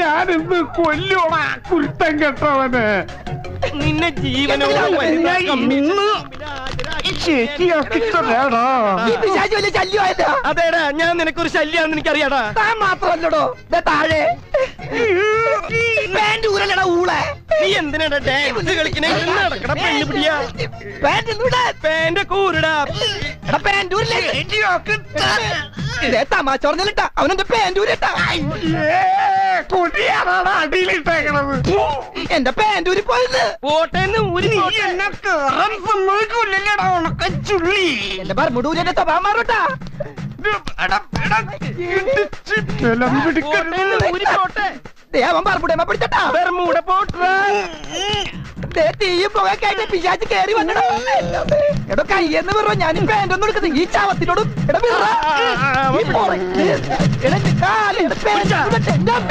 ഞാനിന്ന് കൊല്ലോടാ കുരുത്തം കെട്ടവന്. നിന്നെ ജീവനോട് അതേടാ, ഞാൻ നിനക്കൊരു ശല്യാന്ന് എനിക്കറിയാടാ. താൻ മാത്രമല്ലടോ താഴെ ഊളെ. നീ എന്തിനാടാ ഡാൻസ് കളിക്കണേ? നടക്കട പെണ്ണു പിടിയാ. പാന്റ് കൂരടാ. തമാശ പറഞ്ഞിട്ടാ അവനെന്റെ പാൻറ്റൂരിട്ടാ. കൊടിയാണാണ് അടിയിലിട്ടേക്കണത്. എന്റെ പാൻറ്റൂരി പോയത് പോട്ടേന്ന് ഊരി. എന്നെ കേറാൻ സമ്മതിക്കൂല്ലല്ലേടാ ഉണക്കച്ചുള്ളി. എന്റെ ബർമുടൂരി എന്റെ സ്വഭാവം മാറൂട്ടാ. അവൻ ബർമുടേമ പിടിച്ചട്ടാ. ബർമൂട പോട്ടാ. തീയും പുകയൊക്കെ ആയിട്ട് പിശാച് കേറി വന്നടാ. എടോ കയ്യെന്ന് പറ, ഞാൻ പാൻറ്റൊന്നും എടുക്കുന്നത് ഈ ചാവത്തിനോടും.